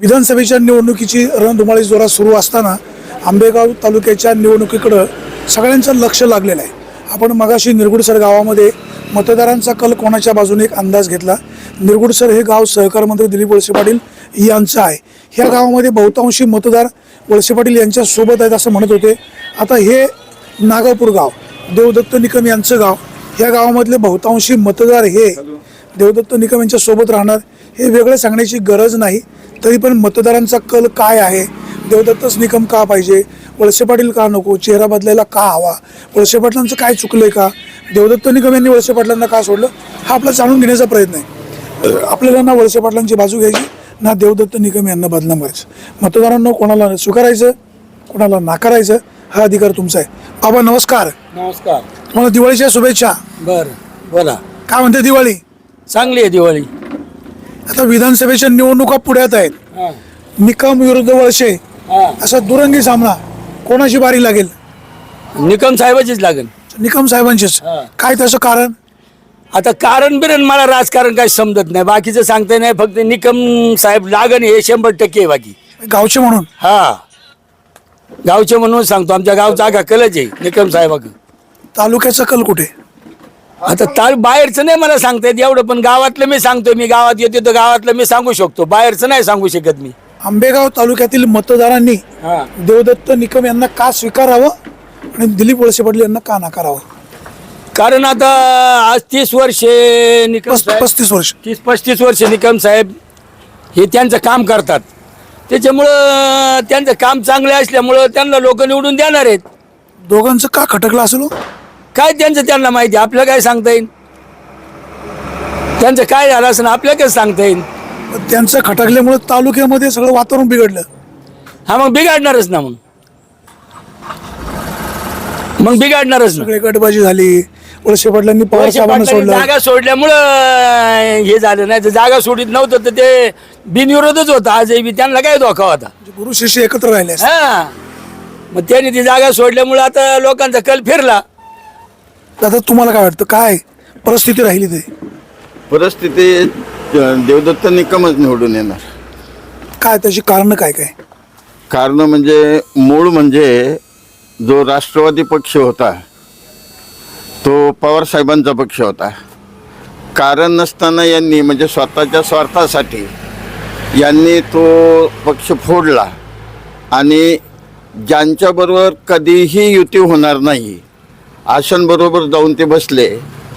विधानसभेच्या निवडणुकीची रणधुमाळी जोरात सुरू असताना आंबेगाव तालुक्याच्या निवडणुकीकडं सगळ्यांचं लक्ष लागलेलं आहे. आपण मगाशी निरगुडसर गावामध्ये मतदारांचा कल कोणाच्या बाजूने एक अंदाज घेतला. निरगुडसर हे गाव सहकार मंत्री दिलीप वळसे पाटील यांचं आहे. ह्या गावामध्ये बहुतांशी मतदार वळसे पाटील यांच्या सोबत आहेत असं म्हणत होते. आता हे नागापूर गाव देवदत्त निकम यांचं गाव, ह्या गावामधले बहुतांशी मतदार हे देवदत्त निकम यांच्या सोबत राहणार हे वेगळं सांगण्याची गरज नाही. तरी पण मतदारांचा कल काय आहे, देवदत्तच निकम का पाहिजे, वळसे पाटील का नको, चेहरा बदलायला का हवा, वळसे पाटलांचं काय चुकलंय का, देवदत्त निकम यांनी वळसे पाटलांना का सोडलं, हा आपला जाणून घेण्याचा प्रयत्न आहे. आपल्याला ना वळसे पाटलांची बाजू घ्यायची ना देवदत्त निकम यांना बदनाम करायचं. मतदारांना कोणाला स्वीकारायचं कोणाला नाकारायचं हा अधिकार तुमचा आहे. बाबा नमस्कार. नमस्कार. तुम्हाला दिवाळीच्या शुभेच्छा. बर बोला. काय म्हणते दिवाळी? चांगली आहे दिवाळी. आता विधानसभेच्या निवडणुका पुढ्यात आहेत. निकम विरुद्ध वळसे असा दुरंगी सामना, कोणाची बारी लागेल? निकम साहेबाचीच लागेल. निकम साहेबांचीच. काय त्याचं कारण? आता कारण बिरण मला राजकारण काही समजत नाही, बाकीचं सांगता नाही, फक्त निकम साहेब लागन हे 100% आहे. बाकी गावचे म्हणून गावचे म्हणून सांगतो, आमच्या गावचा आगा कलच आहे निकम साहेबाक. तालुक्याचा कल कुठे? आता बाहेरचं नाही मला सांगता येत एवढं, पण गावातलं मी सांगतो. मी गावात येतो तर गावातलं मी सांगू शकतो, बाहेरचं नाही सांगू शकत मी. आंबेगाव तालुक्यातील मतदारांनी देवदत्त निकम यांना का स्वीकारावं आणि दिलीप वळसे पाटील यांना का नाकारावं? कारण आता आज 30 वर्षे निकम 35 वर्ष 30-35 वर्षे निकम साहेब हे त्यांचं काम करतात. त्याच्यामुळं त्यांचं काम चांगलं असल्यामुळं त्यांना लोक निवडून देणार आहेत. दोघांचं का खटकलं असेल हो? काय त्यांचं त्यांना माहिती, आपल्याला काय सांगता येईल? त्यांचं काय झालं असं आपल्याला काय सांगता येईल? त्यांचं खटकल्यामुळे तालुक्यामध्ये सगळं वातावरण बिघडलं. मग बिघडणारच ना. मग बिघडणारच ना. सगळे गटबाजी झाली. वळसे पाटलांनी पवार साहेबांना सोडलं. जागा सोडल्यामुळं हे झालं. नाही तर जागा सोडित नव्हतं तर ते बिनविरोधच होतं. आजही त्यांना काय धोका होता. गुरु शिष्य एकत्र राहिले. मग त्यांनी ती जागा सोडल्यामुळे आता लोकांचा कल फिरला. आता तुम्हाला काय वाटतं, काय परिस्थिती राहिली? ते परिस्थिती देवदत्त निकमच निवडून येणार. काय त्याची कारण काय काय? कारण म्हणजे मूळ म्हणजे जो राष्ट्रवादी पक्ष होता तो पवार साहेबांचा पक्ष होता. कारण नसताना यांनी म्हणजे स्वतःच्या स्वार्थासाठी यांनी तो पक्ष फोडला आणि ज्यांच्याबरोबर कधीही युती होणार नाही अशांबरोबर जाऊन ते बसले,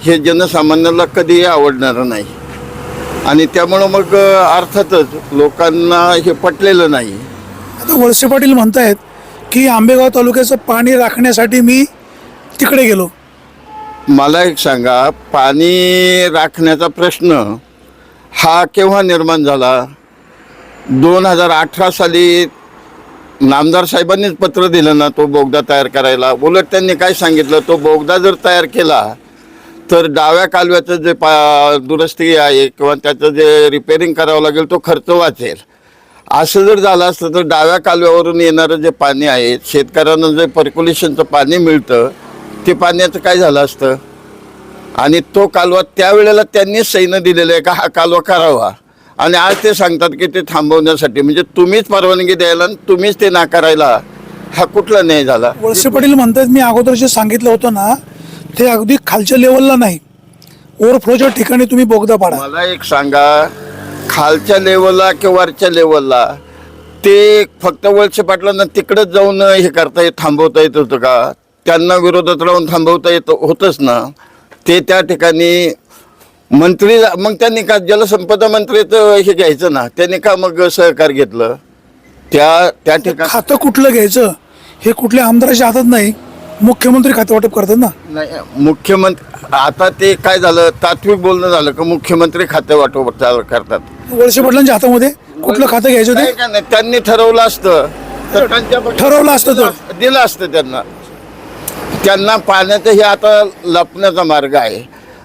हे जनसामान्याला कधीही आवडणार नाही. आणि त्यामुळं मग अर्थातच लोकांना हे पटलेलं नाही. आता वळसे पाटील म्हणतायत की आंबेगाव तालुक्याचं पाणी राखण्यासाठी मी तिकडे गेलो. मला एक सांगा, पाणी राखण्याचा प्रश्न हा केव्हा निर्माण झाला? 2018 साली नामदार साहेबांनीच पत्र दिलं ना तो बोगदा तयार करायला. उलट त्यांनी काय सांगितलं, तो बोगदा जर तयार केला तर डाव्या कालव्याचं जे दुरुस्ती आहे किंवा त्याचं जे रिपेअरिंग करावं लागेल तो खर्च वाचेल. असं जर झालं असतं तर डाव्या कालव्यावरून येणारं जे पाणी आहे, शेतकऱ्यांना जे पर्क्युलेशनचं पाणी मिळतं ते पाण्याचं काय झालं असतं? आणि तो कालवा त्यावेळेला त्यांनीच सैन्य दिलेलं आहे का हा कालवा करावा, आणि आज ते सांगतात की ते थांबवण्यासाठी. म्हणजे तुम्हीच परवानगी द्यायला आणि तुम्हीच ते नाकारायला, हा कुठला न्याय झाला? वळसे पाटील म्हणतात मी अगोदर जे सांगितलं होतं ना ते अगदी खालच्या लेवलला नाही, ओव्हरफ्लोच्या ठिकाणी तुम्ही बोगदा पाडा. मला एक सांगा, खालच्या लेवलला किंवा वरच्या लेवलला ते फक्त वळसे पाटलांना तिकडंच जाऊन हे करता येत थांबवता येत होतं का? त्यांना विरोधात राहून थांबवता येत होतंच ना. ते त्या ठिकाणी मंत्री, मग त्यांनी का जलसंपदा मंत्रीचं हे घ्यायचं ना, त्यांनी का मग सहकार घेतलं? त्या ठिकाणी खातं कुठलं घ्यायचं हे कुठल्या आमदाराच्या हातात नाही, मुख्यमंत्री खाते वाटप करतात ना. नाही, मुख्यमंत्री आता ते काय झालं, तात्विक बोलणं झालं का मुख्यमंत्री खाते वाटप करतात. वळसे पाटलांच्या हातामध्ये कुठलं खातं घ्यायचं ते काय नाही, त्यांनी ठरवलं असतं तर ठरवलं असतं तर दिलं असतं त्यांना पाण्याचं हे आता लपण्याचा मार्ग आहे.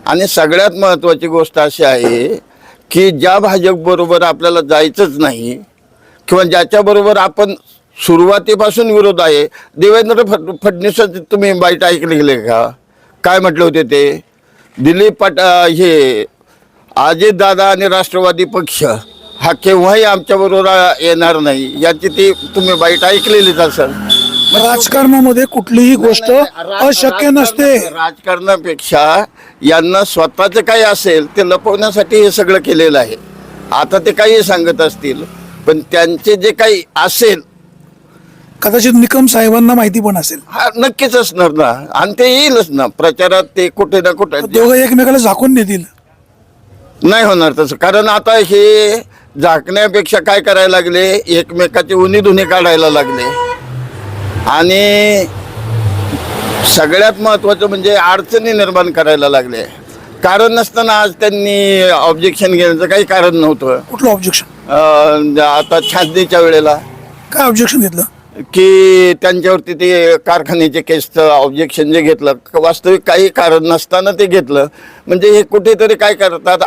आणि सगळ्यात महत्त्वाची गोष्ट अशी आहे की ज्या भाजपबरोबर आपल्याला जायचंच नाही किंवा ज्याच्याबरोबर आपण सुरुवातीपासून विरोध आहे, देवेंद्र फडणवीस तुम्ही बाईट ऐकले का? काय म्हटले होते ते? दिलीप हे अजितदादा आणि राष्ट्रवादी पक्ष हा केव्हाही आमच्याबरोबर येणार नाही, याची ती तुम्ही बाईट ऐकलेलीच असेल. राजकारणामध्ये कुठलीही गोष्ट अशक्य नसते. राजकारणापेक्षा यांना स्वतःचं काही असेल ते लपवण्यासाठी हे सगळं केलेलं आहे. आता ते काही सांगत असतील, पण त्यांचे जे काही असेल कदाचित निकम साहेबांना माहिती पण असेल. हा नक्कीच असणार ना, आणि ते येईलच ना प्रचारात. ते कुठे ना कुठे दोघं एकमेकाला झाकून नेतील. नाही होणार तसं, कारण आता हे झाकण्यापेक्षा काय करायला लागले, एकमेकाचे उन्ही धुणे काढायला लागले. आणि सगळ्यात महत्त्वाचं म्हणजे अडचणी निर्माण करायला लागले. कारण नसताना आज त्यांनी ऑब्जेक्शन घेण्याचं काही कारण नव्हतं. कुठलं ऑब्जेक्शन? आता छाननीच्या वेळेला काय ऑब्जेक्शन घेतलं? की त्यांच्यावरती ते कारखान्याचे केसचं ऑब्जेक्शन जे घेतलं, वास्तविक काही कारण नसताना ते घेतलं. म्हणजे हे कुठेतरी काय करतात,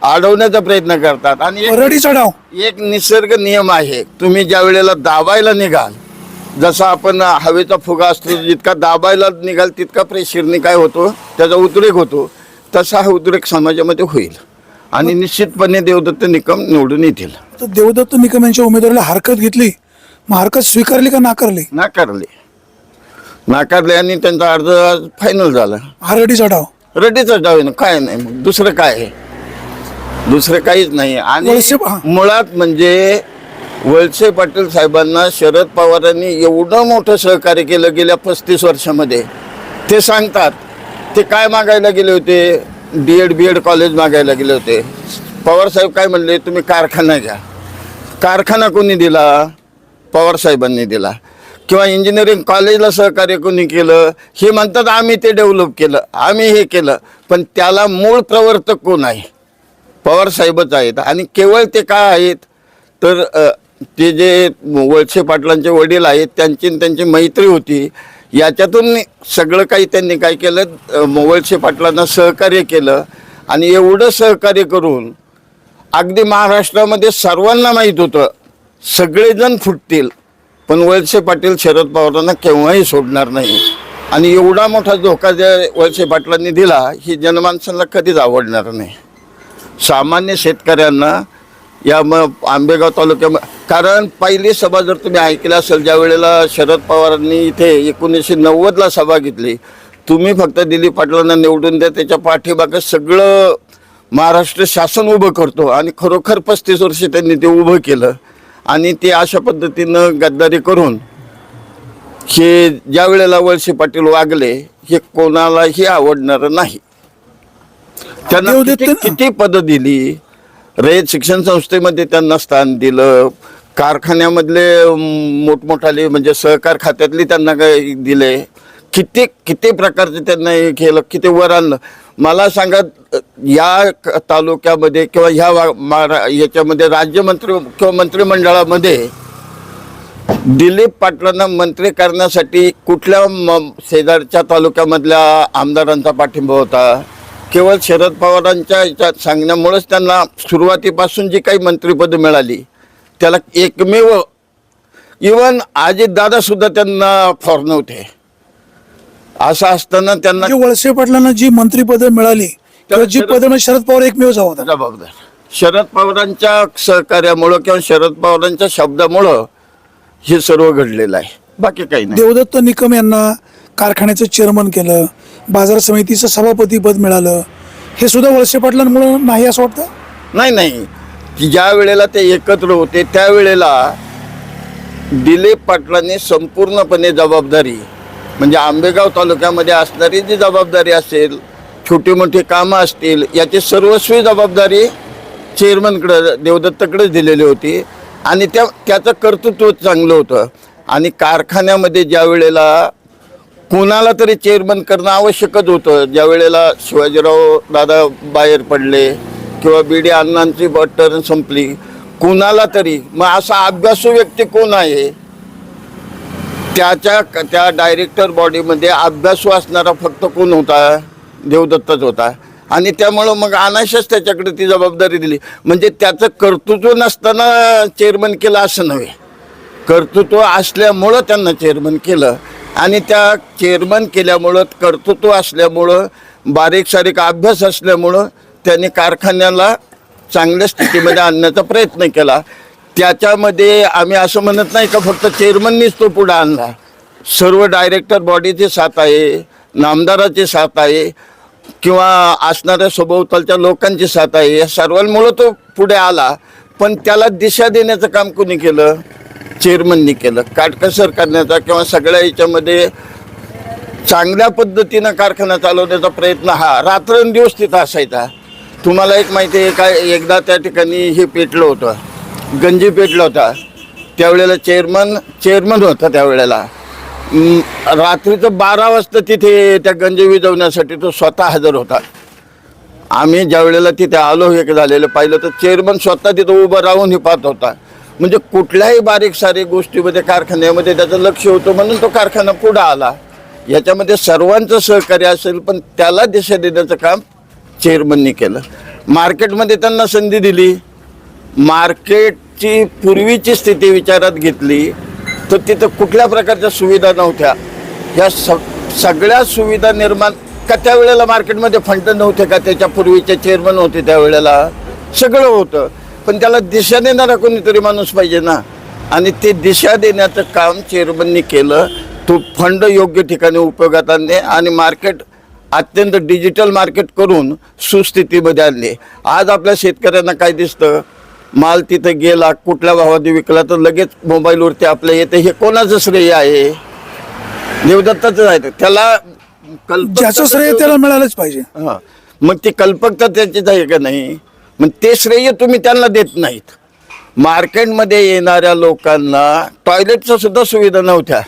अडवण्याचा प्रयत्न करतात. आणि परडीचा डाव. एक निसर्ग नियम आहे, तुम्ही ज्या वेळेला दाबायला निघाल, जसा आपण हवेचा फुगा असतो, जितका दाबायला निघाल तितका प्रेशरने काय होतो, त्याचा उद्रेक होतो. तसा हा उद्रेक समाजामध्ये होईल आणि निश्चितपणे देवदत्त निकम निवडून येतील. तर देवदत्त निकम यांच्या उमेदवारीला हरकत घेतली, मग हरकत स्वीकारली का नाकारली? नाकारले आणि त्यांचा अर्ज फायनल झाला. हरडीचा डाव. रड्डीचा डाव आहे ना, काय नाही मग दुसरं काय आहे, दुसरं काहीच नाही. आणि मुळात म्हणजे वळसे पाटील साहेबांना शरद पवारांनी एवढं मोठं सहकार्य केलं गेल्या 35 वर्षामध्ये. ते सांगतात ते काय मागायला गेले होते, BEd कॉलेज मागायला गेले होते. पवार साहेब काय म्हणले, तुम्ही कारखाना घ्या. कारखाना कोणी दिला? पवार साहेबांनी दिला. किंवा इंजिनिअरिंग कॉलेजला सहकार्य कोणी केलं? हे म्हणतात आम्ही ते डेव्हलप केलं, आम्ही हे केलं. पण त्याला मूळ प्रवर्तक कोण आहे? पवार साहेबच आहेत. आणि केवळ ते काय आहेत तर ते जे वळसे पाटलांचे वडील आहेत, त्यांची मैत्री होती. याच्यातून सगळं काही त्यांनी काय केलं, वळसे पाटलांना सहकार्य केलं. आणि एवढं सहकार्य करून अगदी महाराष्ट्रामध्ये सर्वांना माहीत होतं सगळेजण फुटतील, पण वळसे पाटील शरद पवारांना केव्हाही सोडणार नाही. आणि एवढा मोठा धोका ज्या वळसे पाटलांनी दिला, ही जनमानसाला कधीच आवडणार नाही. सामान्य शेतकऱ्यांना या आंबेगाव तालुक्यामध्ये, कारण पहिली सभा जर तुम्ही ऐकली असेल, ज्या वेळेला शरद पवारांनी इथे 1990ला सभा घेतली, तुम्ही फक्त दिलीप पाटलांना निवडून द्या, त्याच्या पाठीमागं सगळं महाराष्ट्र शासन उभं करतो. आणि खरोखर 35 वर्ष त्यांनी ते उभं केलं. आणि ते अशा पद्धतीनं गद्दारी करून हे ज्या वेळेला वळसे पाटील वागले, हे कोणालाही आवडणार नाही. त्यांना किती पदं दिली, रयत शिक्षण संस्थेमध्ये त्यांना स्थान दिलं, कारखान्यामधले मोठमोठाले म्हणजे सहकार खात्यातली त्यांना काय दिले, किती प्रकारचे त्यांना हे केलं, किती वर आणलं. मला सांगा, या तालुक्यामध्ये किंवा ह्या याच्यामध्ये राज्यमंत्री किंवा मंत्रिमंडळामध्ये दिलीप पाटलांना मंत्री करण्यासाठी कुठल्या शेजारच्या तालुक्यामधल्या आमदारांचा पाठिंबा होता? केवळ शरद पवारांच्या याच्यात सांगण्यामुळेच त्यांना सुरुवातीपासून जी काही मंत्रिपद मिळाली, त्याला एकमेव इवन अजितदादा सुद्धा त्यांना फॉर नव्हते. असं असताना त्यांना वळसे पाटलांना जी मंत्रिपदं मिळाली, जी पदं शरद पवार एकमेव होता जबाबदार. शरद पवारांच्या सहकार्यामुळं किंवा शरद पवारांच्या शब्दामुळं हे सर्व घडलेलं आहे, बाकी काही नाही. देवदत्त निकम यांना कारखान्याचं चेअरमन केलं, बाजार समितीचं सभापतीपद मिळालं, हे सुद्धा वळसे पाटलांमुळे नाही असं वाटतं? नाही, ज्या वेळेला ते एकत्र होते त्यावेळेला दिलीप पाटलांनी संपूर्णपणे जबाबदारी, म्हणजे आंबेगाव तालुक्यामध्ये असणारी जी जबाबदारी असेल, छोटी मोठी कामं असतील, याची सर्वस्वी जबाबदारी चेअरमनकडे देवदत्तकडेच दिलेली होती. आणि त्याचं कर्तृत्व चांगलं होतं. आणि कारखान्यामध्ये ज्या वेळेला कोणाला तरी चेअरमन करणं आवश्यकच होतं, ज्या वेळेला शिवाजीराव दादा बाहेर पडले किंवा BD अण्णांची टर्न संपली, कोणाला तरी मग असा अभ्यासू व्यक्ती कोण आहे, त्या डायरेक्टर बॉडीमध्ये अभ्यासू असणारा फक्त कोण होता? देवदत्तच होता. आणि त्यामुळं मग अनायशच त्याच्याकडे ती जबाबदारी दिली. म्हणजे त्याचं कर्तृत्व नसताना चेअरमन केलं असं नव्हे, कर्तृत्व असल्यामुळं त्यांना चेअरमन केलं. आणि त्या चेअरमन केल्यामुळं, कर्तृत्व असल्यामुळं, बारीक सारीक अभ्यास असल्यामुळं त्यांनी कारखान्याला चांगल्या स्थितीमध्ये आणण्याचा प्रयत्न केला. त्याच्यामध्ये आम्ही असं म्हणत नाही का फक्त चेअरमननीच तो पुढे आणला. सर्व डायरेक्टर बॉडीची साथ आहे, नामदाराची साथ आहे किंवा असणाऱ्या सभोवतालच्या लोकांची साथ आहे. या सर्वांमुळं तो पुढे आला. पण त्याला दिशा देण्याचं काम कोणी केलं? चेअरमननी केलं. काटकसर करण्याचा किंवा सगळ्या याच्यामध्ये चांगल्या पद्धतीनं कारखाना चालवण्याचा प्रयत्न हा रात्रंदिवस तिथं असायचा. तुम्हाला एक माहिती आहे काय, एकदा त्या ठिकाणी हे पेटलं होतं, गंजी पेटला होता. त्यावेळेला चेअरमन होता. त्यावेळेला रात्रीचं 12 वाजता तिथे त्या गंजी विझवण्यासाठी तो स्वतः हजर होता. आम्ही ज्या वेळेला तिथे आलो हे झालेलं पाहिलं तर चेअरमन स्वतः तिथं उभं राहून हे पाहत होता. म्हणजे कुठल्याही बारीक सारीक गोष्टीमध्ये कारखान्यामध्ये त्याचं लक्ष होतं म्हणून तो कारखाना पुढं आला. याच्यामध्ये सर्वांचं सहकार्य असेल पण त्याला दिशा देण्याचं काम चेअरमननी केलं. मार्केटमध्ये त्यांना संधी दिली. मार्केटची पूर्वीची स्थिती विचारात घेतली तर तिथं कुठल्या प्रकारच्या सुविधा नव्हत्या. ह्या सगळ्या सुविधा निर्माण का त्यावेळेला मार्केटमध्ये फंड नव्हते का? त्याच्या पूर्वीचे चेअरमन होते त्यावेळेला सगळं होतं. पण त्याला दिशा देणारा कोणीतरी माणूस पाहिजे ना. आणि ते दिशा देण्याचं काम चेअरमननी केलं. तो फंड योग्य ठिकाणी उपयोगात आणले आणि मार्केट अत्यंत डिजिटल मार्केट करून सुस्थितीमध्ये आणले. आज आपल्या शेतकऱ्यांना काय दिसतं, माल तिथं गेला कुठल्या भावात विकला तर लगेच मोबाईलवरती आपल्या येते. हे कोणाचं श्रेय आहे? देवदत्ताचं आहे. त्याला ज्याचं श्रेय त्याला मिळालंच पाहिजे. हां, मग ती कल्पकता त्याचीच आहे का नाही? मग ते श्रेय तुम्ही त्यांना देत नाहीत. मार्केटमध्ये येणाऱ्या लोकांना टॉयलेटच्या सुद्धा सुविधा नव्हत्या.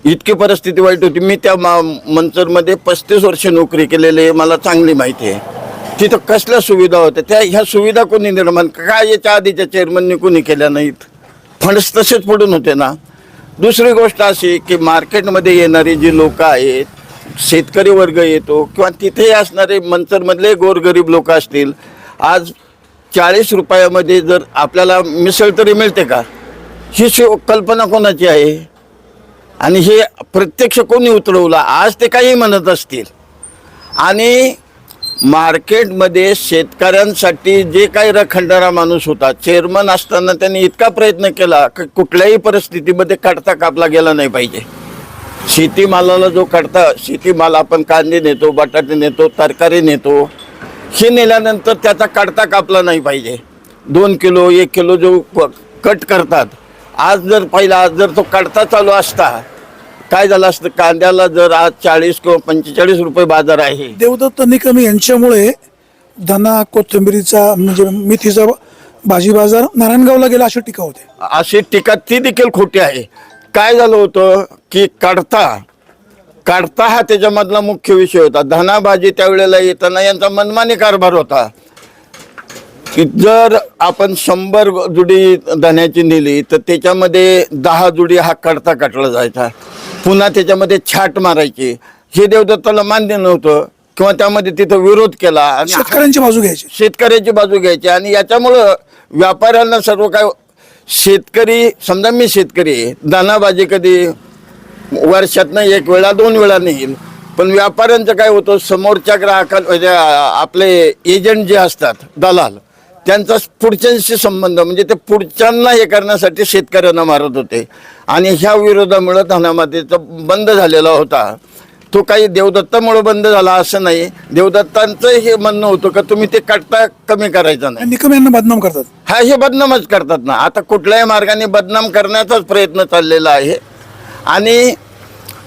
इतकी परिस्थिती वाईट होती. मी त्या मंचरमध्ये 35 वर्ष नोकरी केलेली आहे, मला चांगली माहिती आहे. तिथं कसल्या सुविधा होत्या ह्या सुविधा कोणी निर्माण काय याच्या आधीच्या चेअरमननी कोणी केल्या नाहीत. फंड्स तसेच पडून होते ना. दुसरी गोष्ट अशी की मार्केटमध्ये येणारी जी लोक आहेत, शेतकरी वर्ग येतो किंवा तिथे असणारे मंचरमधले गोरगरीब लोक असतील. आज 40 रुपयामध्ये जर आपल्याला मिसळ तरी मिळते का? ही कल्पना कोणाची आहे आणि हे प्रत्यक्ष कोणी उतरवलं? आज ते काही म्हणत असतील. आणि मार्केटमध्ये शेतकऱ्यांसाठी जे काही रखडणारा माणूस होता, चेअरमन असताना त्यांनी इतका प्रयत्न केला की कुठल्याही परिस्थितीमध्ये काढता कापला गेला नाही पाहिजे. शेतीमालाला जो काढता, शेतीमाल आपण कांदे नेतो, बटाटे नेतो, तरकारी नेतो, हे नेल्यानंतर त्याचा काढता कापला नाही पाहिजे. 2 किलो 1 किलो जो कट करतात, आज जर तो काढता चालू असता काय झालं असतं? कांद्याला जर आज 40 किंवा 45 रुपये बाजार आहे. देवदत्त निकम यांच्यामुळे धना कोथिंबिरीचा म्हणजे मेथीचा भाजी बाजार नारायणगावला गेला अशी टीका होते. अशी टीका ती देखील खोटी आहे. काय झालं होतं की काढता हा त्याच्यामधला मुख्य विषय होता. धना भाजी त्यावेळेला येताना यांचा मनमानी कारभार होता की जर आपण 100 जुडी धन्याची नेली तर त्याच्यामध्ये 10 जुडी हा काढता काटला जायचा. पुन्हा त्याच्यामध्ये छाट मारायची. हे देवदत्ताला मान्य नव्हतं किंवा त्यामध्ये तिथं विरोध केला आणि शेतकऱ्यांची बाजू घ्यायची. आणि याच्यामुळं व्यापाऱ्यांना सर्व काय, शेतकरी समजा मी शेतकरी आहे, दानाबाजी कधी वर्षातनं 1 वेळा 2 वेळा नेईल. पण व्यापाऱ्यांचं काय होतं, समोरच्या ग्राहकांना म्हणजे आपले एजंट जे असतात दलाल, त्यांचा पुढच्यांशी संबंध म्हणजे ते पुढच्यांना हे करण्यासाठी शेतकऱ्यांना मारत होते. आणि ह्या विरोधामुळं धनामातेचा बंद झालेला होता. तो काही देवदत्तामुळे बंद झाला असं नाही. देवदत्तांचं हे म्हणणं होतं का तुम्ही ते काढता कमी करायचं नाही. निकम यांना बदनाम करतात. हा, हे बदनामच करतात ना. आता कुठल्याही मार्गाने बदनाम करण्याचाच प्रयत्न चाललेला आहे. आणि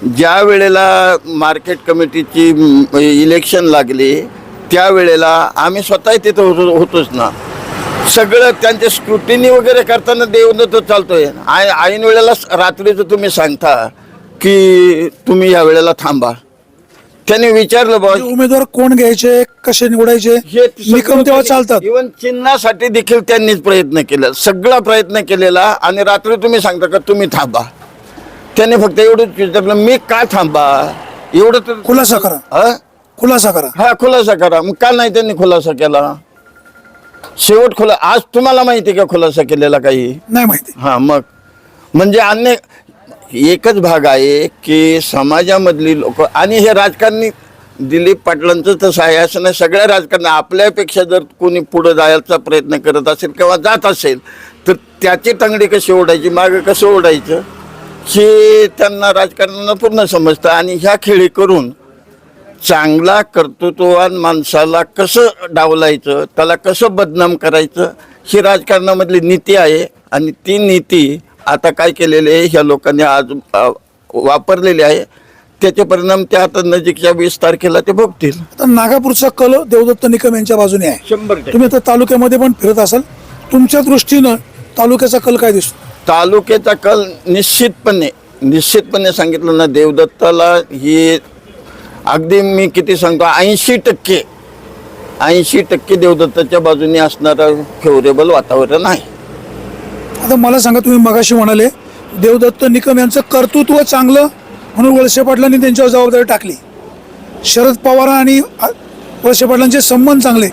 ज्या वेळेला मार्केट कमिटीची इलेक्शन लागली त्यावेळेला आम्ही स्वतः तिथं होतोच ना. सगळं त्यांचे स्क्रुटिनी वगैरे करताना देवदत्त चालतोय. ऐन वेळेला रात्रीचं तुम्ही सांगता की तुम्ही या वेळेला थांबा. त्याने विचारलं बॉस उमेदवार कोण घ्यायचे, कसे निवडायचे, हे निकम तेव्हा चालतात. इव्हन चिन्हासाठी देखील त्यांनीच प्रयत्न केला, सगळा प्रयत्न केलेला. आणि रात्री तुम्ही सांगता का तुम्ही थांबा. त्याने फक्त एवढंच विचारलं मी का थांबा, एवढं तर खुलासा करा. खुलासा करा. हा, खुलासा करा. मग का नाही त्यांनी खुलासा केला? शेवट आज तुम्हाला माहिती का खुलासा केलेला काही? नाही माहिती. हा, मग म्हणजे एकच भाग आहे की समाजामधली लोक आणि हे राजकारणी दिलीप पाटलांचं तसं आहे असं नाही. सगळ्या राजकारण आपल्यापेक्षा जर कोणी पुढं जायचा प्रयत्न करत असेल किंवा जात असेल तर त्याची तंगडी कशी ओढायची, मागं कसं ओढायचं हे त्यांना राजकारणाला पूर्ण समजतं. आणि ह्या खेळी करून चांगला कर्तृत्ववान माणसाला कसं डावलायचं, त्याला कसं बदनाम करायचं ही राजकारणामधली नीती आहे. आणि ती नीती आता काय केलेली आहे ह्या लोकांनी आज वापरलेली आहे. त्याचे परिणाम ते आता नजीकच्या 20 तारखेला ते भोगतील. आता नागापूरचा कल देवदत्त निकम यांच्या बाजूने आहे. 100%. तुम्ही आता तालुक्यामध्ये पण फिरत असाल, तुमच्या दृष्टीनं तालुक्याचा कल काय दिसतो? तालुक्याचा कल निश्चितपणे सांगितलं ना, देवदत्ताला ही अगदी मी किती सांगतो 80% देवदत्ताच्या बाजूने असणारं फेवरेबल वातावरण आहे. आता मला सांगा, तुम्ही मगाशी म्हणाले देवदत्त निकम यांचं कर्तृत्व चांगलं म्हणून वळसे पाटलांनी त्यांच्यावर जबाबदारी टाकली. शरद पवार आणि वळसे पाटलांचे संबंध चांगले,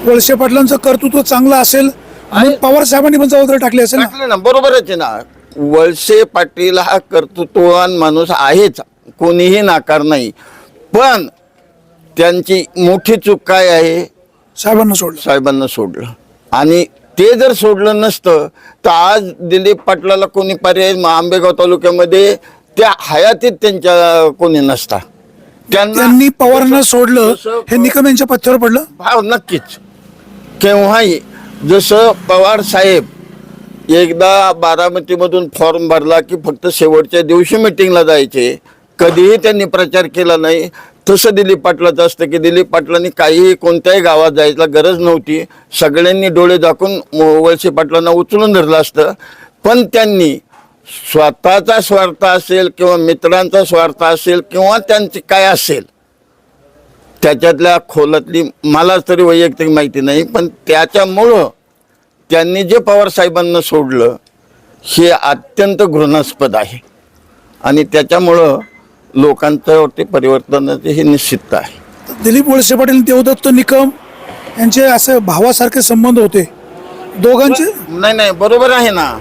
वळसे पाटलांचं कर्तृत्व चांगलं असेल आणि पवार साहेबांनी पण जबाबदारी टाकली असेल ना? टाकले ना, बरोबरच आहे ना. वळसे पाटील हा कर्तृत्ववान माणूस आहेच, कोणीही नाकार नाही. पण त्यांची मोठी चूक काय आहे, साहेबांना सोडलं. आणि ते जर सोडलं नसतं तर आज दिलीप पाटलाला कोणी पर्याय आंबेगाव तालुक्यामध्ये त्या हयातीत त्यांच्या कोणी नसता. त्यांनी पवारांना सोडलं हे निकम यांच्या पथ्यावर पडलं. भाव नक्कीच. केव्हाही जसं पवार साहेब एकदा बारामतीमधून फॉर्म भरला की फक्त शेवटच्या दिवशी मिटिंगला जायचे, कधीही त्यांनी प्रचार केला नाही. तसं दिलीप पाटलाचं असतं की दिलीप पाटलांनी काहीही कोणत्याही गावात जायला गरज नव्हती, सगळ्यांनी डोळे दाखवून वळसे पाटलांना उचलून धरलं असतं. पण त्यांनी स्वतःचा स्वार्थ असेल किंवा मित्रांचा स्वार्थ असेल किंवा त्यांची काय असेल त्याच्यातल्या खोलातली मला तरी वैयक्तिक माहिती नाही, पण त्याच्यामुळं त्यांनी जे पवार साहेबांना सोडलं हे अत्यंत घृणास्पद आहे. आणि त्याच्यामुळं लोकांच्यावरती परिवर्तनाची ही निश्चितता आहे. दिलीप वळसे पाटील देवदत्त निकम यांचे असे भावासारखे संबंध होते दोघांचे. नाही, बरोबर आहे ना.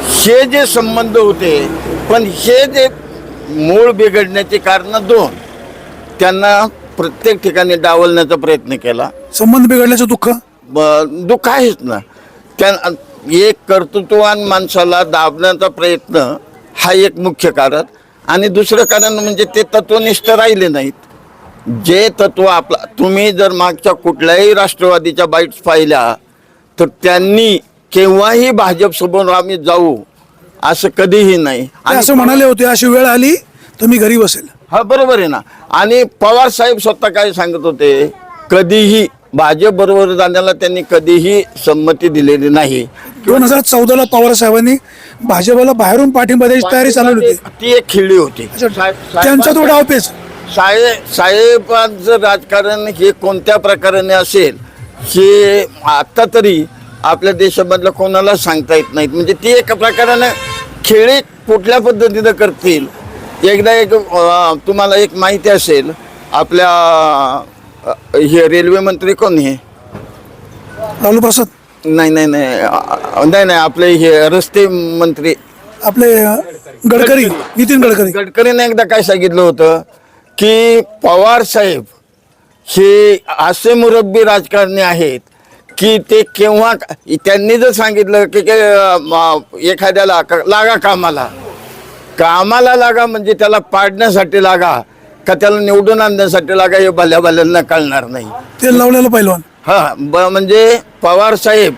हे जे संबंध होते, पण हे जे मूळ बिघडण्याची कारण दोन, त्यांना प्रत्येक ठिकाणी डावलण्याचा प्रयत्न केला. संबंध बिघडल्याचं दुःख आहेच ना. त्या एक कर्तृत्ववान माणसाला दाबण्याचा प्रयत्न हा एक मुख्य कारण. आणि दुसरं कारण म्हणजे ते तत्वनिष्ठ राहिले नाहीत. जे तत्व आपला, तुम्ही जर मागच्या कुठल्याही राष्ट्रवादीच्या बाईट्स पाहिल्या तर त्यांनी केव्हाही भाजपसोबत आम्ही जाऊ असं कधीही नाही. आणि असं म्हणाले होते अशी वेळ आली तर मी घरी बसेल. हा बरोबर आहे ना. आणि पवार साहेब स्वतः काय सांगत होते, कधीही भाजप बरोबर जाण्याला त्यांनी कधीही संमती दिलेली नाही. 2014ला पवार साहेबांनी भाजपला बाहेरून पाठिंबा द्यायची तयारी चालवली होती. ती एक खिल्ली होती. त्यांचा तो डावपेच. साहेबांचं राजकारण हे कोणत्या प्रकाराने असेल हे आता तरी आपल्या देशामधलं कोणाला सांगता येत नाहीत. म्हणजे ती एका प्रकाराने खेळी कुठल्या पद्धतीनं करतील. एकदा तुम्हाला एक माहिती असेल, आपल्या हे रेल्वे मंत्री कोण हे, लालू प्रसाद. नाही, आपले हे रस्ते मंत्री आपले गडकरी, नितीन गडकरीने एकदा काय सांगितलं होतं की पवार साहेब हे असे मुरब्बी राजकारणी आहेत की ते केव्हा, त्यांनी जर सांगितलं की एखाद्याला लागा कामाला लागा म्हणजे त्याला पाडण्यासाठी लागा का त्याला निवडून आणण्यासाठी लागा हे भल्याभल्यांना कळणार नाही. ते लावलेलं पहिलवान. म्हणजे पवार साहेब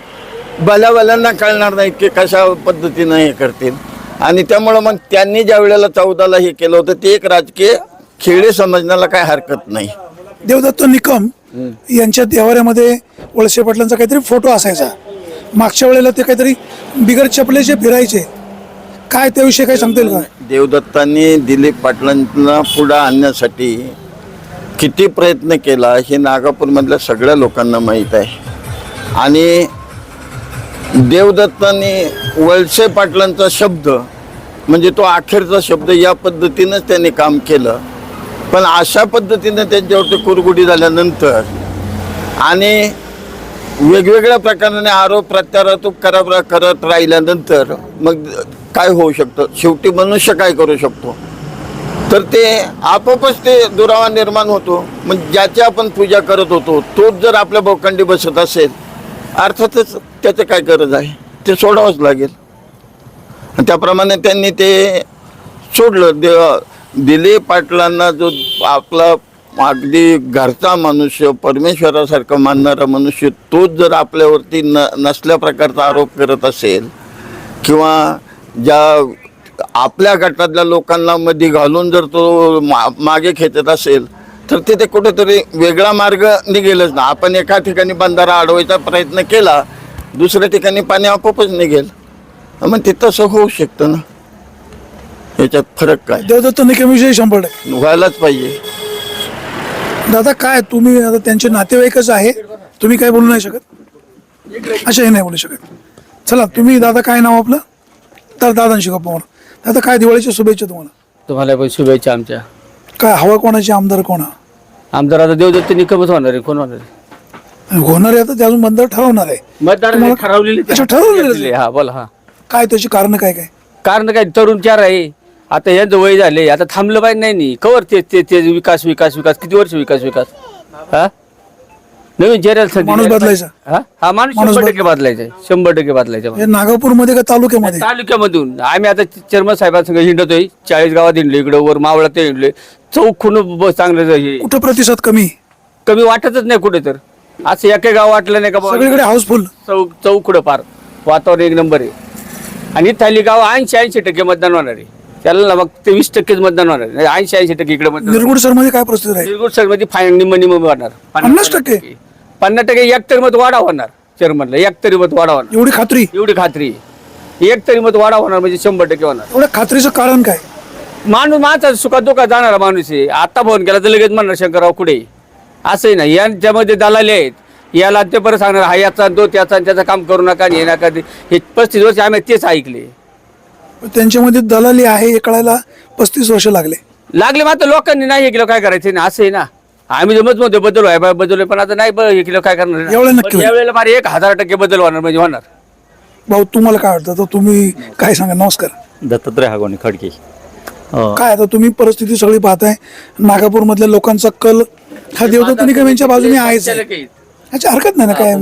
भल्याभल्यांना कळणार नाही की कशा पद्धतीनं हे करतील. आणि त्यामुळं मग त्यांनी ज्या वेळेला 14ला हे केलं होतं ते एक राजकीय खेळ समजण्याला काय हरकत नाही. देवदत्त निकम यांच्या देवाऱ्यामध्ये वळसे पाटलांचा काहीतरी फोटो असायचा. मागच्या वेळेला ते काहीतरी बिगर चपलेचे फिरायचे, काय त्याविषयी काय सांगता येईल का? देवदत्तांनी दिलीप पाटलांना पुढं आणण्यासाठी किती प्रयत्न केला हे नागापूरमधल्या सगळ्या लोकांना माहीत आहे. आणि देवदत्तांनी वळसे पाटलांचा शब्द म्हणजे तो अखेरचा शब्द या पद्धतीनंच त्यांनी काम केलं. पण अशा पद्धतीनं त्यांच्यावरती कुरगुडी झाल्यानंतर आणि वेगवेगळ्या प्रकाराने आरोप प्रत्यारोप करत राहिल्यानंतर मग काय होऊ शकतं. शेवटी मनुष्य काय करू शकतो. तर ते आपोआपच ते दुरावा निर्माण होतो. मग ज्याची आपण पूजा करत होतो तोच जर आपल्या बोकांडी बसत असेल, अर्थातच त्याचं काय गरज आहे, ते सोडावंच लागेल. आणि त्याप्रमाणे त्यांनी ते सोडलं. दिलीप पाटलांना जो आपला अगदी घरचा मनुष्य, परमेश्वरासारखं मानणारा मनुष्य, तोच जर आपल्यावरती नसल्या प्रकारचा आरोप करत असेल किंवा ज्या आपल्या गटातल्या लोकांना मध्ये घालून जर तो मागे खेचत असेल तर तिथे कुठेतरी वेगळा मार्ग निघेलच ना. आपण एका ठिकाणी बंधारा अडवायचा प्रयत्न केला, दुसऱ्या ठिकाणी पाणी आपोआपच निघेल. मग ते तसं होऊ शकतं ना. याच्यात फरक काय? देवदत्त निकमविषयी 100% व्हायलाच पाहिजे. दादा काय तुम्ही आता त्यांचे नातेवाईकच आहे, तुम्ही काय बोलू नाही शकत, अशाही नाही बोलू शकत. चला तुम्ही दादा काय नाव आपलं, तर दादांशी गप्पा मारू. दादा काय दिवाळीच्या शुभेच्छा तुम्हाला. तुम्हाला पण शुभेच्छा आमच्या. काय हवा कोणाची, आमदार कोणा? आमदार आता देवदत्त निकमच होणार आहे. कोण होणार आहे? होणार आहे आता ते अजून बंद ठरवणार आहे. मतदार तुम्हाला- ठरवलेली. अच्छा, ठरवलेलं. हा बोला. हा काय त्याची कारण काय काय? कारण काय, तरुण चार आहे आता, यांचं वय झाले, आता थांबलं पाहिजे. नाही कवर ते विकास विकास विकास, किती वर्ष विकास विकास. हा नवीन चेहऱ्याला माणूस बदलायचा. हा माणूस 100% बदलायचा, 100% बदलायचा. हे नागपूरमध्ये का तालुक्यामध्ये? तालुक्यामधून आम्ही आता चर्मन साहेबांसंग हिंडतोय. 40 गावात हिंडलो, इकडे वर मावळात हिंडलोय. चौक खून चांगलं हे कुठं प्रतिसाद कमी? कमी वाटतच नाही कुठे. तर असं एका गाव वाटलं नाही का बाबा, सगळीकडे हाऊसफुल. चौकडं पार वातावरण एक नंबर आहे. आणि इथली गाव 80% मतदान होणार आहे. त्याला ना मग ते 20% मतदान होणार आहे. 80% इकडे मतदान. निरगुड सर मध्ये काय परिस्थिती राहील? निरगुड सर मध्ये फायनल निम्म होणार. 50%? 50% एक तरी मत वाढा होणार. चेअरमनला एक तरी मत वाढा होणार, एवढी खात्री? एवढी खात्री. एक तरी मत वाढा होणार म्हणजे 100% होणार. एवढ्या खात्रीचं कारण काय? माणूस माझा सुखात दुखात जाणारा माणूस आहे. आता फोन केला तर लगेच म्हणणार शंकरराव कुठे. असंही नाही, यांच्यामध्ये दलाले आहेत. याला ते परत सांगणार हा याचा तो त्याचा, त्याचं काम करू नका हे नका. हे 35 वर्ष आम्ही तेच ऐकले. त्यांच्यामध्ये दलाली आहे हे कळायला 35 वर्ष लागले. मात्र लोकांनी नाही हे केलं काय करायचं ना. असं आहे ना, आम्ही जमत मध्ये बदललोय पण आता नाही हे केलं काय करणार. एवढं नक्की होईल. यावेळेला मारे 1000% बदल होणार म्हणजे होणार. भाऊ तुम्हाला काय वाटतं, तर तुम्ही काय सांगा. नमस्कार. दत्तात्रय हागवणे खडके. काय आता तुम्ही परिस्थिती सगळी पाहताय, नागपूर मधल्या लोकांचा कल हा देवदत्त निकम यांच्या बाजूने आहेच आहे. अच्छा, हरकत नाही ना काय.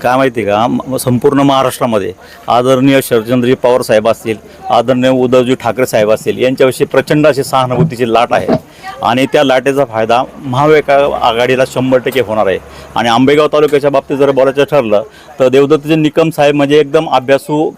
काय माहिती का, संपूर्ण महाराष्ट्रामध्ये आदरणीय शरदचंद्रजी पवार साहेब असतील, आदरणीय उद्धवजी ठाकरे साहेब असतील, यांच्याविषयी प्रचंड अशी सहानुभूतीची लाट आहे. आणि त्या लाटेचा फायदा महाविकास आघाडीला 100% होणार आहे. आणि आंबेगाव तालुक्याच्या बाबतीत जर बोलायचं ठरलं तर देवदत्तजी निकम साहेब म्हणजे एकदम अभ्यासू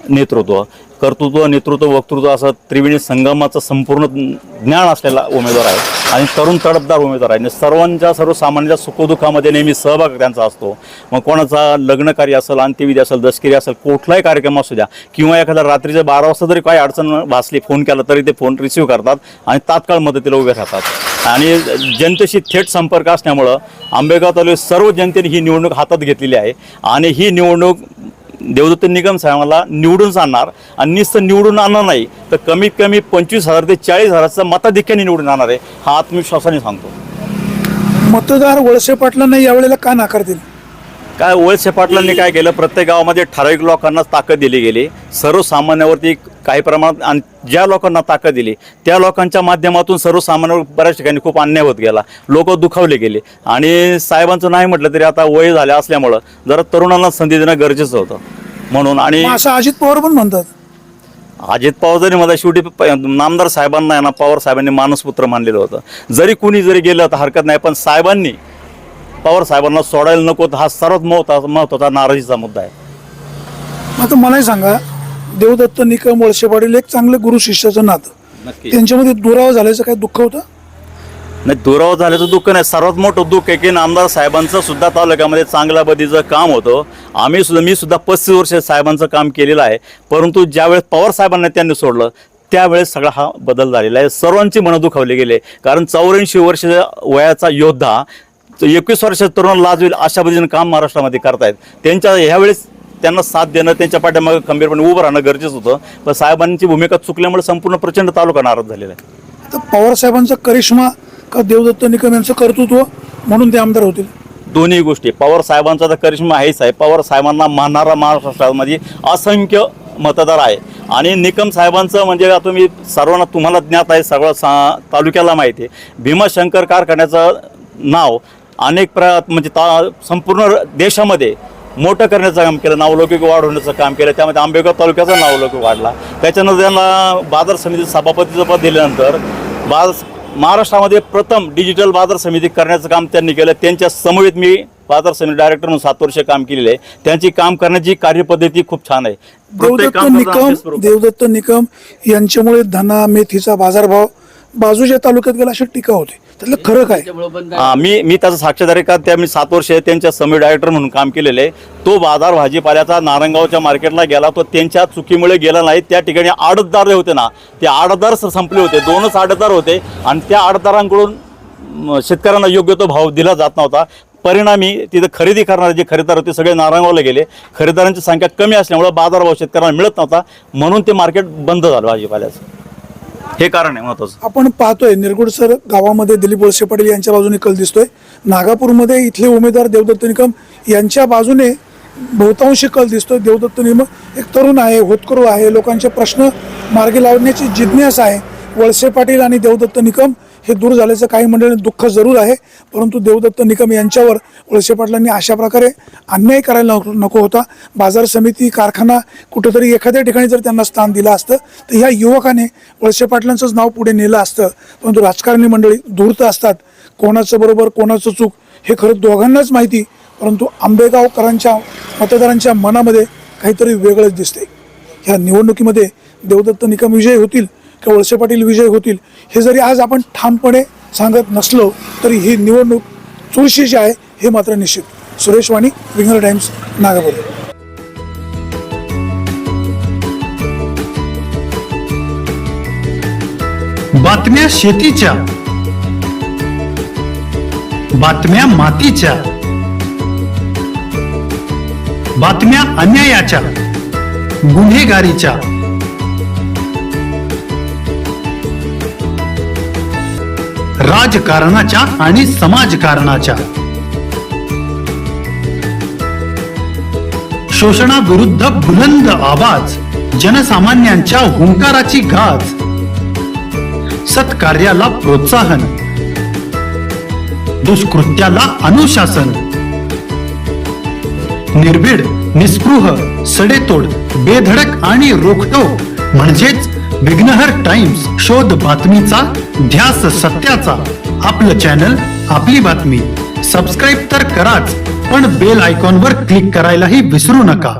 नेतृत्व, कर्तृत्व, नेतृत्व, वक्तृत्व असं त्रिवेणी संगमाचं संपूर्ण ज्ञान असलेला उमेदवार आहे. आणि तरुण तडफदार उमेदवार आहे. सर्वांच्या सर्वसामान्यांच्या सुखदुःखामध्ये नेहमी सहभाग त्यांचा असतो. मग कोणाचा लग्नकार्य असेल, अंत्यविधी असेल, दशकिरी असेल, कुठलाही कार्यक्रम असू द्या, किंवा एखाद्या रात्रीच्या 12 वाजता जरी काही अडचण भासली, फोन केला तरी ते फोन रिसिव्ह करतात आणि तात्काळ मदतीला उभे राहतात. आणि जनतेशी थेट संपर्क असल्यामुळं आंबेगाव तालुक्यात सर्व जनतेने ही निवडणूक हातात घेतलेली आहे. आणि ही निवडणूक देवदत्त निकम साहेबांना निवडून आणणार. आणि नुसतं निवडून आणणार नाही तर कमीत कमी 25,000 ते 40,000चा मताधिक्याने निवडून आणणार आहे, हा आत्मविश्वासाने सांगतो. मतदार वळसे पाटलांना यावेळेला का नाकारतील? काय वळसे पाटलांनी काय केलं, प्रत्येक गावामध्ये ठराविक लोकांना ताकद दिली गेली, सर्वसामान्यावरती काही प्रमाणात. आणि ज्या लोकांना ताकद दिली त्या लोकांच्या माध्यमातून सर्वसामान्यावर बऱ्याच ठिकाणी खूप अन्याय होत गेला, लोक दुखावले गेले. आणि साहेबांचं नाही म्हटलं तरी आता वय झाले असल्यामुळं जरा तरुणांना संधी देणं गरजेचं होतं म्हणून. आणि असं अजित पवार पण म्हणतात. अजित पवार जरी मला शेवटी नामदार साहेबांना ना पवार साहेबांनी मानसपुत्र मानलेलं होतं. जरी कुणी जरी गेलं तर हरकत नाही, पण साहेबांनी पवार साहेबांना सोडायला नको, हा सर्वात महत्त्वाचा नाराजीचा मुद्दा आहे. आता मलाही सांगा, देवदत्त निकम वळसे पाटील एक चांगलं गुरु शिष्याचं नातं, नक्की त्यांच्यामध्ये दुरावा झाल्याचं काय दुःख होतं? नाही, दुरावा झाल्याचं दुःख नाही, सर्वात मोठं दुःख आहे की नामदार साहेबांचं सुद्धा तालुक्यामध्ये चांगल्या पद्धतीचं काम होतं. मी सुद्धा 35 वर्ष साहेबांचं काम केलेलं आहे. परंतु ज्यावेळेस पवार साहेबांना त्यांनी सोडलं त्यावेळेस सगळा हा बदल झालेला आहे. सर्वांची मनं दुखावली गेले. कारण 84 वर्ष वयाचा योद्धा 21 वर्षात तरुण लाजवेल अशा पद्धतीने काम महाराष्ट्रामध्ये करतायत. त्यांच्या ह्यावेळेस त्यांना साथ देणं, त्यांच्या पाठीमागे खंबीरपणे उभं राहणं गरजेचं होतं. पण साहेबांची भूमिका चुकल्यामुळे संपूर्ण प्रचंड तालुका नाराज झालेला आहे. तर पवार साहेबांचा करिश्मा का देवदत्त निकम यांचं कर्तृत्व म्हणून ते आमदार होतील? दोन्ही गोष्टी. पवार साहेबांचा तर करिश्मा आहेच आहे. पवार साहेबांना मानणारा महाराष्ट्रामध्ये असंख्य मतदार आहे. आणि निकम साहेबांचं म्हणजे आता तुम्ही सर्वांना तुम्हाला ज्ञात आहे, सगळं तालुक्याला माहिती आहे, भीमाशंकर कारखान्याचं नाव अनेक म्हणजे संपूर्ण देशामध्ये मोठं करण्याचं काम केलं, नावलौकिक वाढवण्याचं काम केलं. त्यामध्ये आंबेगाव तालुक्याचा नावलौकिक वाढला. त्याच्यानंतर त्यांना बाजार समिती सभापतीचं पद दिल्यानंतर महाराष्ट्रामध्ये प्रथम डिजिटल बाजार समिती करण्याचं काम त्यांनी केलं. त्यांच्या समवेत मी बाजार समिती डायरेक्टर म्हणून 7 वर्ष काम केलेलं आहे. त्यांची काम करण्याची कार्यपद्धती खूप छान आहे. देवदत्त निकम यांच्यामुळे धना मेथीचा बाजारभाव बाजूच्या तालुक्यात गेला अशी टीका होती. त्यातलं खरं काय? मी त्याचा साक्षीदार आहे का त्या मी 7 वर्ष त्यांच्या समिती डायरेक्टर म्हणून काम केलेलं आहे. तो बाजार भाजीपाल्याचा नारंगावच्या मार्केटला गेला, तो त्यांच्या चुकीमुळे गेला नाही. त्या ठिकाणी आडतदार होते ना, ते आडतदार संपले होते. 2च आडतदार होते आणि त्या आडतदारांकडून शेतकऱ्यांना योग्य तो भाव दिला जात नव्हता. परिणामी तिथं खरेदी करणारे जे खरेदीदार होते सगळे नारंगावला गेले. खरेदीदारांची संख्या कमी असल्यामुळे बाजारभाव शेतकऱ्यांना मिळत नव्हता, म्हणून ते मार्केट बंद झालं भाजीपाल्याचं. हे कारण आहे महत्वाचं. आपण पाहतोय निरगुडसर गावामध्ये दिलीप वळसे पाटील यांच्या बाजूने कल दिसतोय. नागापूरमध्ये इथले उमेदवार देवदत्त निकम यांच्या बाजूने बहुतांशी कल दिसतोय. देवदत्त निकम एक तरुण आहे, होतकरू आहे, लोकांचे प्रश्न मार्गी लावण्याची जिज्ञास आहे. वळसे पाटील आणि देवदत्त निकम हे दूर झाल्याचं काही मंडळींना दुःख जरूर आहे, परंतु देवदत्त निकम यांच्यावर वळसे पाटलांनी अशा प्रकारे अन्याय करायला नको होता. बाजार समिती कारखाना कुठेतरी एखाद्या ठिकाणी जर त्यांना स्थान दिलं असतं तर ह्या युवकाने वळसे पाटलांचंच नाव पुढे नेलं असतं. परंतु राजकारणी मंडळी धूर्त असतात. कोणाचं बरोबर कोणाचं चूक हे खरं दोघांनाच माहिती, परंतु आंबेगावकरांच्या मतदारांच्या मनामध्ये काहीतरी वेगळंच दिसते. ह्या निवडणुकीमध्ये देवदत्त निकम विजयी होतील की वळसे पाटील विजयी होतील हे जरी आज आपण ठामपणे सांगत नसलो तरी ही निवडणूक चुरशीची आहे हे मात्र निश्चित. सुरेश वाणी, विघ्नर टाइम्स, नागापूर. बातम्या शेतीच्या, बातम्या मातीच्या, बातम्या अन्यायाच्या, गुन्हेगारीच्या, राजकारणाच्या आणि समाजकारणाच्या, शोषणाविरुद्ध बुलंद आवाज, जनसामान्यांच्या हुंकाराची गाज, सत्कार्याला प्रोत्साहन, दुष्कृत्याला अनुशासन, निर्भीड, निस्पृह, सडेतोड, बेधडक आणि रोखटोक म्हणजेच विघ्नहर टाइम्स. शोध बातमीचा, ध्यास सत्याचा. आपलं चॅनल, आपली बातमी. सबस्क्राईब तर कराच, पण बेल आयकॉनवर क्लिक करायलाही विसरू नका.